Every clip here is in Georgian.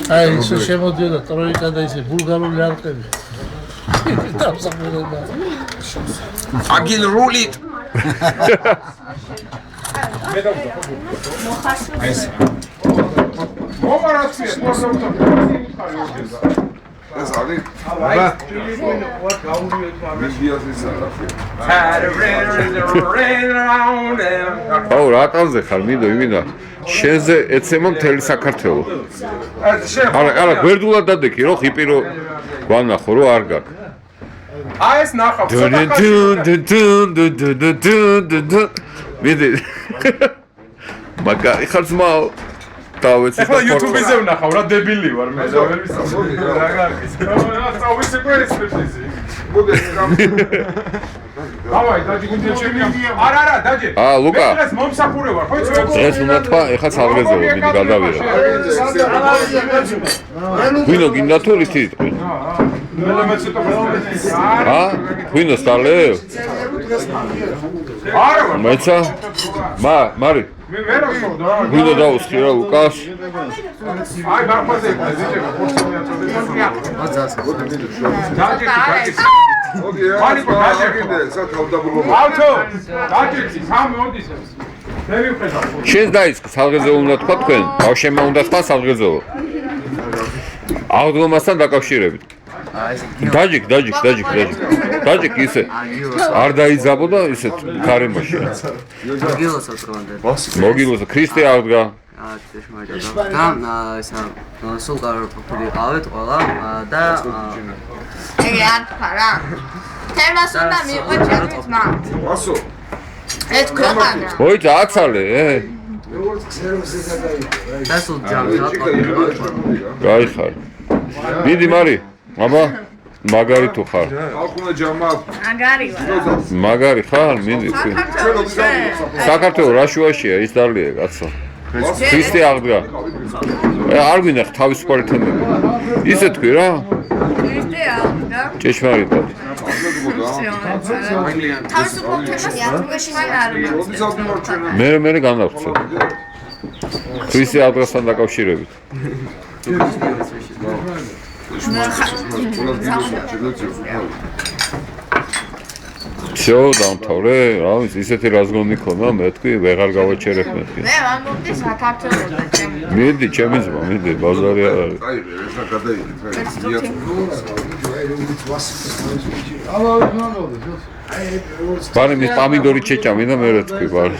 აი, ისე შემოდიოდა ტროიკა და ისე ბულგარული არყები. დამსახურება. აგილ რულით. ეს მომარაცია მოსავდა. ეს არის? აბა. აუ რატანზე ხარ მინდო იმინა შენზე ეცემა მთელი საქართველო არა გვერდულად დადექი რო ხიპირო გვანახო რო არ გაქვს აი ეს ნახავ მიდი მაგარი ხარ ძმაო დავეცი ახლა YouTube-ზე ვნახავ რა დებილი ვარ მე და ვერ ვისაუბრე რა გაქვს რა ვიცი პრესპეციზი მოდი დავაი დაჯი გუნდი ჩემი არა დაჯი ლუკა ეს მომსახურე ვარ ხო იცი ეს უნდა თქვა ეხლა სალღეზეო მიდი გადავიღე ვინო გინდა თუ რითი იტყვი ვინო სტალე არა მეცა მარი მე ვერ ვსწორ რა ვინო დაუსხი რა ლუკას აი ბარბაზე ზიჯება პორცია დაჯი მოდი დაჯი სათავდაბლობა ავთო დაჯი სამი მოდის მე ვიხედავ შენს დაიწყო სალღეზეო უნდა თქვა თქვენ ბავშვებმა უნდა თქვა სალღეზეო აღდგომასთან დაკავშირებით დაჯიკ ისე არ დაიძაბო და ისე გარემოში მოგილოსა ქრისტე აღდგა ესა სულ კარგი ყავეთ ყველა და ეგ არ თქვა რა თემას უნდა მიყვე ჩემი ძმა ვასო ეს ქვეყანა მოიცა აცალე და სულ ჯამს გაიხარ მიდი მარი აბა მაგარი თუ ხარ ხალხუნა ჯამა მაგარი ხარ მიდი საქართველოს რაშუაშია ის დარლია კაცო ქრისტე აღდგა არ გვინახ თავისუფალი თემები ისე თქვი რა ქრისტე აღდგა ჭეშმარიტად თავისუფალ თემას აღდგაში მან არ მე განავრცე ქრისტე აღდგასთან დაკავშირებით всё დამთავრე რა ვიცი ისეთი რაზგონი ქონა მე თქვი ვეღარ გავაჩერებ მეთქი მე ვამბობდი საქართველოსა ჩემი მიდი ჩემი ძმა მიდი ბაზარი არ არის აი ესა გადაიღე ბარი მის პამიდორი ჩეჭამი და მე რა თქვი ბარი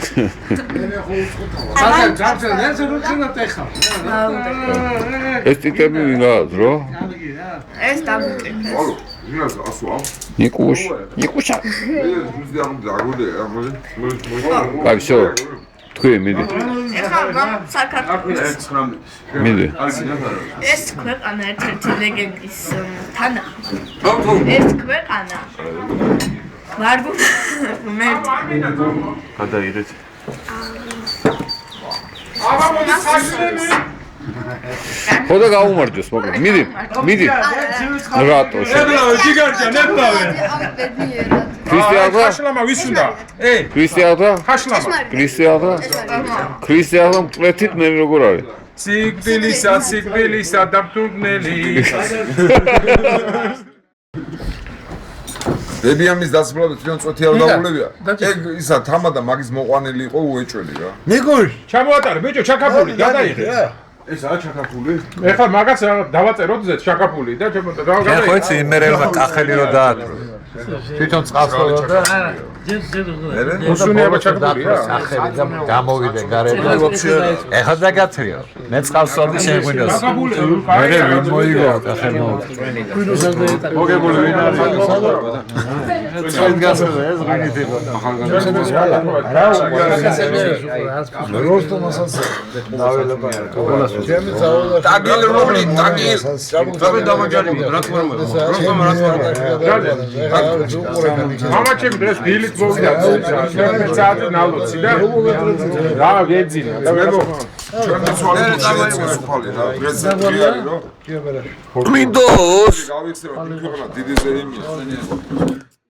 ეს ტიტები ვინ გააძრო ეს დამკითხეს ნიკუშა აი всё თქვი მიდი ეხლა გამ საქართველოს მიდი ეს ქვეყანა ერთ-ერთი ლეგენდის თანა ეს ქვეყანა ვარგუ მე გადაიღეთ აბა მოდი საქმე ხოდა გაუმარჯოს მოკლედ მიდი რატო შედა ჯიგარჯა ნეტავე ქრისტიანობა ხაშლამა ვის უნდა ქრისტიანობა ხაშლამა ქრისტიანობა მკვეთით მე როგორ არის სიკვდილისა დამტურნელი დებიამის დასწრებად თვითონ წოთი არ დაულებია ეგ ისა თამადა მაგის მოყვანილი იყო უეჭველი რა ნიკოლ ჩამოატარე ბიჭო ჩაკაფული გადაიღე ესაა ჩაკაფული ეხლა მაგას დავაწეროთ ზე ჩაკაფული და მე ხო იცი იმერელმა კახელი რო დაატრო თვითონ წყალსხოლა და უსუნეება ჩაკაფულია სახელი და გამოვიდე გარეთ ეხლა დაგაცრიო მე წყალსხოლა შეგვინოს მე ვინ მოიგო კახელი მოგებული ვინ არის წინ გასაზე ეს ღირითება დაგილ როლი დაგილ რაბი დამაჯარიმო რა თქმა უნდა მამა ჩემი დღეს დილით მოვიდა საათი ნალოცი და რა გეძინა და მე ჩემი სვალი წამოიწესუფალი რა პრეზიდენტი არის რომ მინდოს გავიხსენე დიდი ზეიმია